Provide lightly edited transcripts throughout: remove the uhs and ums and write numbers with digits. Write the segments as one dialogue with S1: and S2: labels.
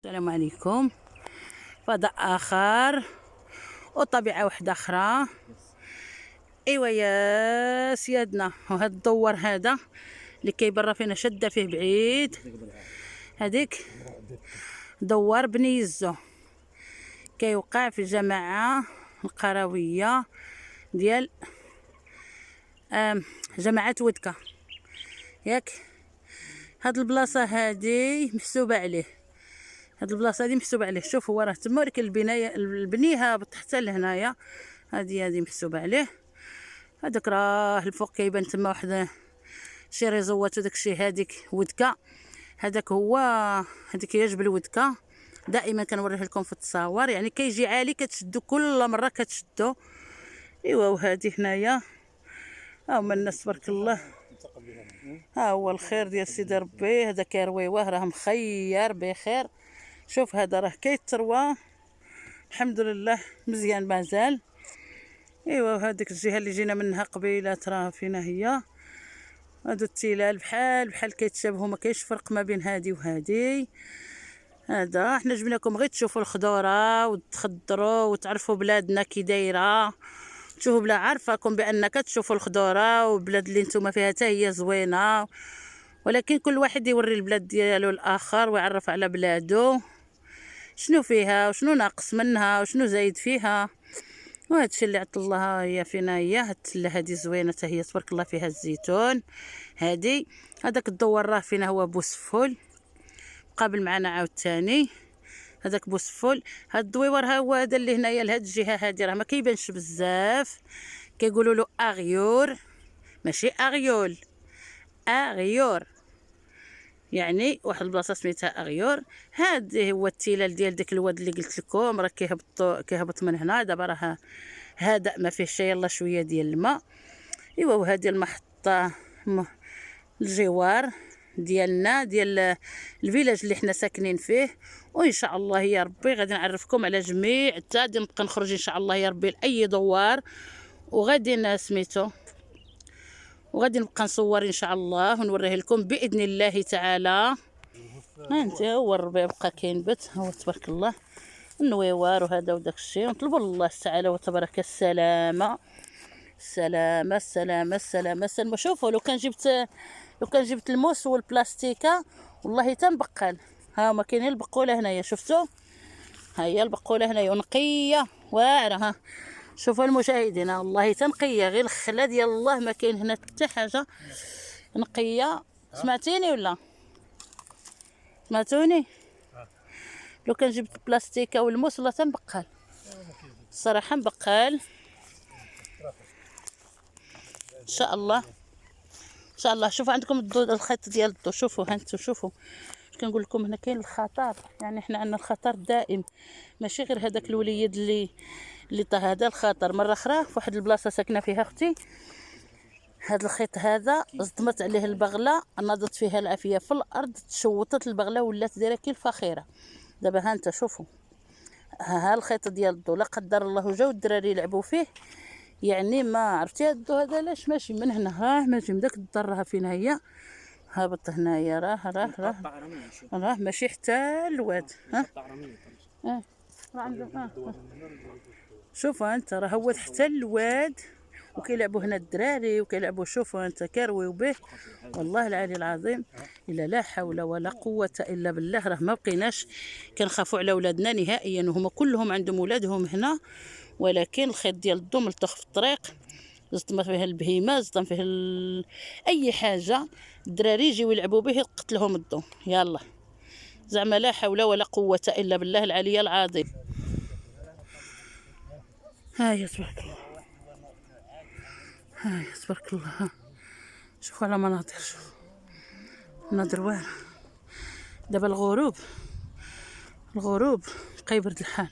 S1: السلام عليكم. فضاء اخر وطبيعه واحده اخرى. ايوا يا سيادنا، وهذا الدوار هذا اللي كيبرا فينا شاده فيه بعيد، هذيك دوار بني يزو كيوقع في الجماعه القرويه ديال جماعه ودكه. ياك هاد البلاصه هادي محسوبه عليه، هاد البلاصه هادي محسوبه عليه. شوف هو راه تما، ولكن البنايه البني هابط حتى لهنايا، هادي محسوبه عليه. هذاك راه الفوق كيبان تما واحد شي ريزوات وداكشي، هذيك ودكه. هذاك هو، هذيك هي جبل ودكه. دائما كنوريه لكم في التصاور، يعني كيجي عالي كتشدو كل مره كتشدو. ايوا وهذه هنايا ها هما الناس تبارك الله، ها هو الخير ديال سيدي ربي. هذا كيرويوه راه مخير بخير. شوف هذا راه كيتروى الحمد لله مزيان مازال. ايوا وهذيك الجهه اللي جينا منها قبيله راه فينا هي. هادو التلال بحال كيتشابهوا، ما كاينش فرق ما بين هادي وهادي. هذا حنا جبناكم غير تشوفوا الخضوره وتخضروا وتعرفوا بلادنا كي دايره، تشوفوا بلا عارفاكم بانك تشوفوا الخضوره، والبلاد اللي نتوما فيها حتى هي زوينه، ولكن كل واحد يوري البلاد ديالو الاخر ويعرف على بلادو شنو فيها وشنو ناقص منها وشنو زايد فيها. وهذا الشيء اللي عطا الله هي فينا هي. هاد التله هادي زوينه حتى هي تبارك الله، فيها الزيتون. هادي هذاك الدوار راه فينا هو بوسفول، قابل معنا عاوتاني هذاك بوسفول. هاد الدويور ها هو هذا اللي هنايا لهاد الجهه هادي راه ما كيبانش بزاف، كيقولوا له اغيور ماشي اغيول، اغيور يعني واحد البلاصه سميتها اغيور. هذا هو التلال ديال داك الواد اللي قلت لكم راه كيهبط من هنا. دابا راه هذا ما فيه شي، يلا شويه ديال الماء. ايوا وهذه المحطه الجوار ديالنا ديال الفيلاج اللي حنا ساكنين فيه. وان شاء الله يا ربي غادي نعرفكم على جميع، حتى غادي نبقى نخرج ان شاء الله يا ربي لاي دوار، وغادي سميتو وغادي نبقى نصور ان شاء الله ونوريه لكم باذن الله تعالى. ها انت هو الربيع بقى كينبت، هو تبارك الله النويوار وهذا وداك الشيء. نطلبوا الله تعالى وتبارك السلامه السلامه السلامه السلامه السلامه. شوفوا لو كان جبت الموس والبلاستيكه والله تنبقال. ها هما كاينين البقوله هنايا، شفتوا؟ ها هي البقوله هنايا ونقيه واعره. ها شوفوا المشاهدين، والله تنقيه غير الخلا ديال الله، ما كاين هنا حتى حاجه نقيه. سمعتيني ولا سمعتوني؟ لو كان جبت البلاستيكه والموس والله تنبقال، الصراحه مبقال. ان شاء الله ان شاء الله. شوفوا عندكم الخيط ديال الضو، شوفوا هانتو شوفوا كنقول لكم هنا كاين الخطر، يعني حنا عندنا الخطر دائم، ماشي غير هذاك الوليد اللي طاه. هذا الخطر مره اخرى في واحد البلاصه ساكنه فيها اختي، هذا الخيط هذا صدمت عليه البغله، ناضت فيها العافيه في الارض، تشوطت البغله ولات دايره كي الفخيره. دابا ها انت شوفوا، ها الخيط ديال الضو لا قدر الله جاو الدراري يلعبوا فيه، يعني ما عرفتي الضو هذا لاش ماشي من هنا، راه ماشي من داك الدار، راه فين هي هابط هنايا، راه ماشي حتى الواد. ها راه عنده شوفوا انت، راه هو حتى الواد وكيلعبوا هنا الدراري وكيلعبوا. شوفوا انت كارويو به، والله العلي العظيم الا لا حول ولا قوه الا بالله. راه ما بقيناش كنخافوا على ولادنا نهائيا، وهما كلهم عندهم ولادهم هنا، ولكن الخيط ديال الضو ملطخ في الطريق، صدم فيه البهيمه، صدم فيه اي حاجه، الدراري يجيو يلعبوا به يقتلهم الضو. يلا زعما لا حول ولا قوه الا بالله العلي العظيم. هاي تبارك الله، هاي تبارك الله. ها شوفوا على مناظر، شوفوا مناظر واعره. دابا الغروب بقى يبرد الحال.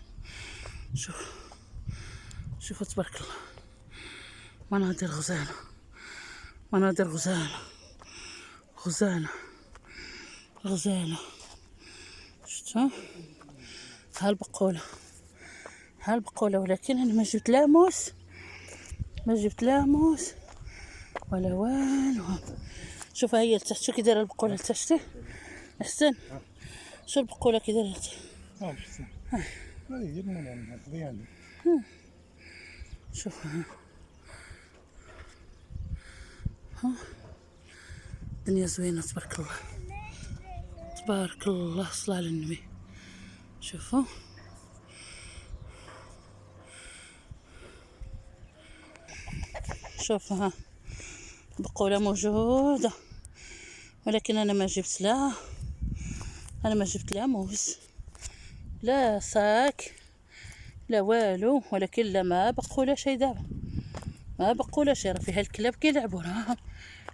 S1: شوفوا تبارك الله، مناظر غزاله، مناظر غزاله. شفتوا ها البقوله، ولكن انا ما جبت لا موس ولا والو. شوف هي لتحت، شو كي دايره البقوله لتحت احسن. شو البقوله كي دارت؟
S2: بحسن هذه هي المهم هذه عندي.
S1: شوف ها الدنيا زوينه تبارك الله، تبارك الله، صلاه على النبي. شوفوا شوف ها بقولة موجودة، ولكن أنا ما جبت لها، أنا ما جبت لها موز لا صاك لا والو، ولكن لا ما بقولة شي دابا، ما بقولة شي، راه فيها الكلاب كيلعبوا، راه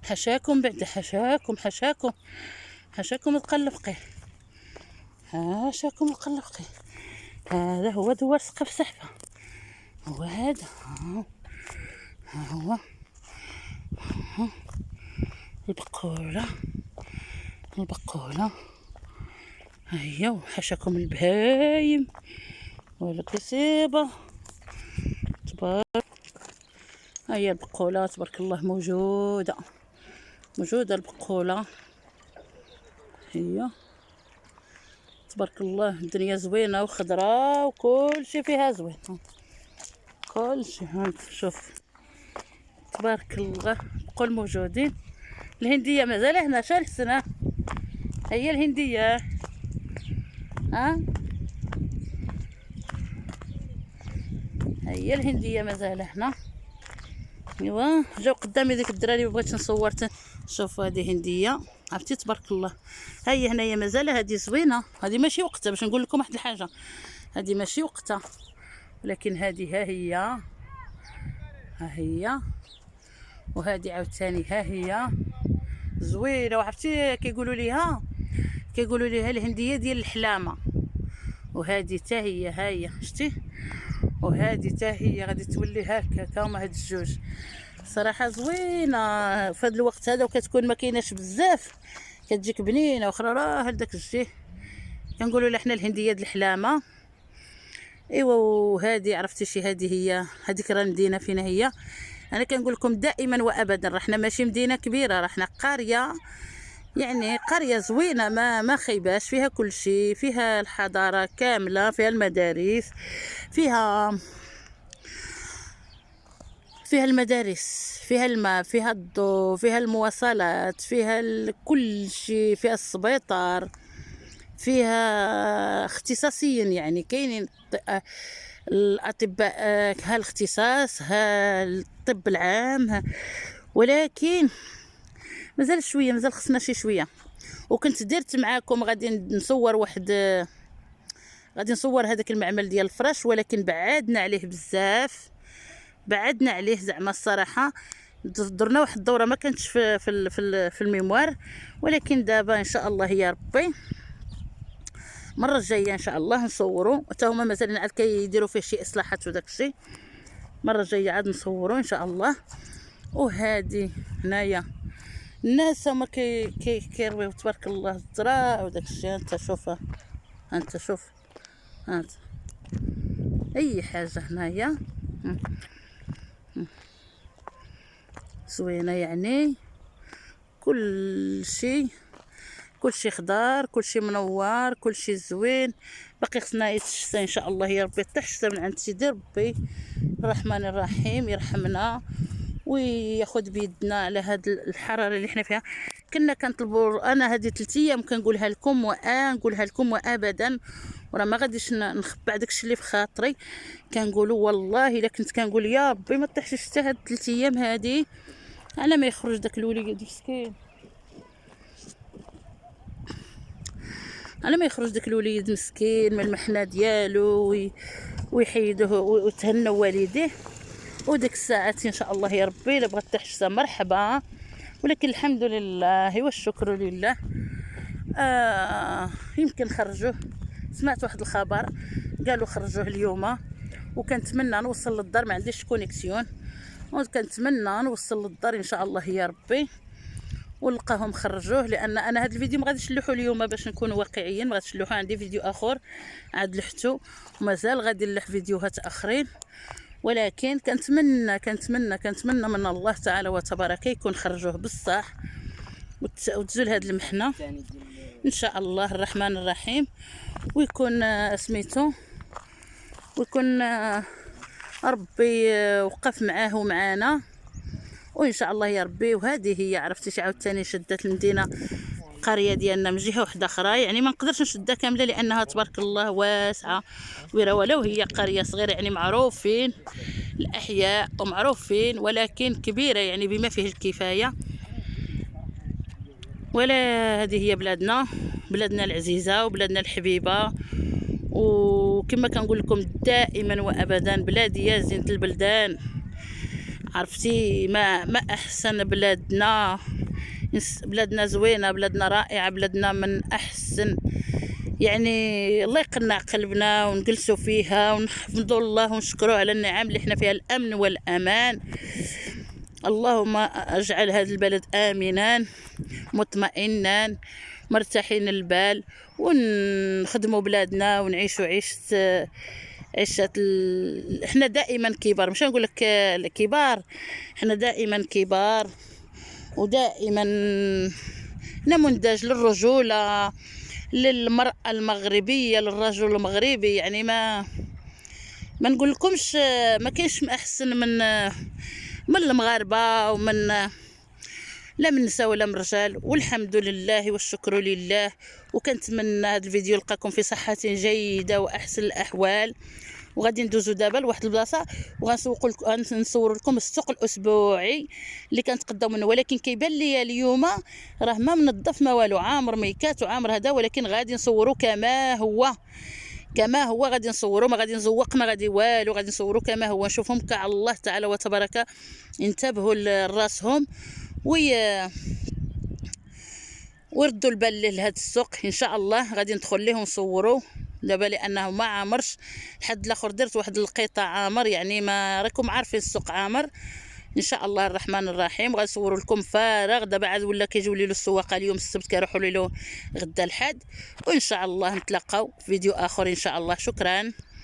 S1: حشاكم بعد، حشاكم حشاكم حشاكم القلبقي، حاشاكم القلبقي. هذا هو دوار سقف سحفة، هو هذا، ها هو البقولة، البقولة ها هي، وحشاكم البهايم والكسيبة تبارك. ها هي البقولة تبارك الله موجودة، موجودة البقولة هي تبارك الله. الدنيا زوينة وخضراء وكل شي فيها زوين، كل شي. ها شوف تبارك الله بقول موجودين. الهندية مازال هنا شحال السنة، هي الهندية ها، هي الهندية مازال هنا. ايوا جاو قدامي ديك الدراري وبغيت نصور. شوف هذه هندية عرفتي تبارك الله، هي هنايا مازال هذه زوينة، هذه ماشي وقتها باش نقول لكم واحد الحاجة، هذه ماشي وقتها، ولكن هذه ها هي، ها هي، وهذه عاوتاني ها هي زوينه. وعرفتي كيقولوا ليها، كيقولوا ليها الهنديه ديال الحلامه. وهذه حتى هي، ها هي شتي، وهذه حتى هي غادي تولي هكاك. هما هاد الجوج صراحه زوينه في هذا الوقت هذا، وكتكون ما كايناش بزاف، كتجيك بنينه واخرى راه لداك الجيه. كنقولوا لها حنا الهنديه ديال الحلامه. ايوا وهذه عرفتي شي، هذه هي، هذيك راه المدينه فينا هي. انا كنقول لكم دائما وابدا راه حنا ماشي مدينه كبيره، راه حنا قريه، يعني قريه زوينه ما خيباش، فيها كل شيء، فيها الحضاره كامله، فيها المدارس، فيها المدارس، فيها الماء، فيها الضوء، فيها المواصلات، فيها كل شيء، فيها السبيطار، فيها اختصاصيين، يعني كاينين الاطباء، ها الاختصاص، ها الطب العام، ولكن مازال شويه، مازال خصنا شي شويه. وكنت درت معاكم غادي نصور واحد، غادي نصور هذاك المعمل ديال الفراش، ولكن بعدنا عليه بزاف، بعدنا عليه زعما الصراحه. درنا واحد الدوره ما كانتش في الميموار، ولكن دابا ان شاء الله يا ربي المره الجايه ان شاء الله نصوروا، حتى هما مازال عاد كيديروا فيه شي اصلاحات وداك الشيء، المره الجايه عاد نصوروا ان شاء الله. وهذه هنايا الناس هما كيرويو تبارك الله الزرع وداك الشيء. انت شوف، انت شوف، انت اي حاجه هنايا زوينه، يعني كل شيء، كل شيء خضار، كل شيء منور، كل شيء زوين. باقي خصنا الشتا ان شاء الله يا ربي، حتى الشتا من عند سيدي ربي الرحمن الرحيم يرحمنا وياخذ بيدنا على هاد الحراره اللي حنا فيها. كنا كنطلبوا، انا هذه 3 ايام كنقولها لكم نقولها لكم وابدا، وراه ما غاديش نخبع داكشي اللي في خاطري. كنقولوا والله الا كنت كنقول يا ربي ما طيحش الشتا هاد 3 ايام هادي على ما يخرج داك الوليد مسكين، على ما يخرج داك الوليد مسكين من المحنه ديالو ويحيدوه وتهنوا والديه. وديك الساعات ان شاء الله يا ربي الا بغات تحشى مرحبا، ولكن الحمد لله والشكر لله. يمكن خرجوه، سمعت واحد الخبر قالوا خرجوه اليوم، وكنتمنى نوصل للدار، ما عنديش كونيكسيون، وكنتمنى نوصل للدار ان شاء الله يا ربي ولقاهم خرجوه. لان انا هذا الفيديو ما غاديش نلوحو اليوم باش نكونوا واقعيين، ما غاديش نلوحو، عندي فيديو اخر عاد لحتو ومازال غادي نلوح فيديوهات اخرين. ولكن كنتمنى من الله تعالى وتبارك يكون خرجوه بصح وتزول هاد المحنه. ان شاء الله الرحمن الرحيم، ويكون سميتو، ويكون ربي وقف معاه ومعانا، وان شاء الله يا ربي. وهذه هي عرفتي شي عاوتاني شدات المدينه القريه ديالنا من جهه واحده اخرى، يعني ما نقدرش نشدها كامله لانها تبارك الله واسعه كبيره، ولو هي قريه صغيره يعني معروفين الاحياء ومعروفين، ولكن كبيره يعني بما فيه الكفايه. ولا هذه هي بلادنا، بلادنا العزيزه وبلادنا الحبيبه. وكما كنقول لكم دائما وابدا، بلادي يا زينة البلدان. عرفتي ما احسن بلادنا، بلادنا زوينه، بلادنا رائعه، بلادنا من احسن، يعني الله يقنع قلبنا ونجلسوا فيها ونحمدوا الله ونشكروه على النعم اللي احنا فيها، الامن والامان. اللهم اجعل هذا البلد امنا مطمئنا مرتاحين البال، ونخدموا بلادنا ونعيشوا عيشة احنا دائما كبار، مش نقول لك الكبار، احنا دائما كبار، ودائما نموذج للرجولة، للمرأة المغربية، للرجل المغربي. يعني ما نقول لكمش ما كاينش احسن من المغاربة، ومن لا من نساء ولا من رجال، والحمد لله والشكر لله. وكنتمنى هذا الفيديو يلقاكم في صحة جيدة واحسن الاحوال. وغادي ندوزو دابا لواحد البلاصه غنصور لكم السوق الاسبوعي اللي كنتقداو منه، ولكن كيبان لي اليوم راه ما منظف ما والو، عامر ميكات وعامر هذا، ولكن غادي نصورو كما هو، كما هو غادي نصورو، ما غادي نزوق ما غادي والو، غادي نصورو كما هو. نشوفهم كاع الله تعالى وتبارك انتبهوا لراسهم وردوا البال لهذا السوق. ان شاء الله غادي ندخل ليه ونصوروا دابا، لانه ما عامرش. الحد الاخر درت واحد القطع عامر، يعني ما راكم عارفين السوق عامر. ان شاء الله الرحمن الرحيم غنصور لكم فارغ. دابا عاد ولا كيجيو لي السواقه اليوم السبت، كيروحوا لي غدا الحد. وان شاء الله نتلاقاو في فيديو اخر ان شاء الله. شكرا.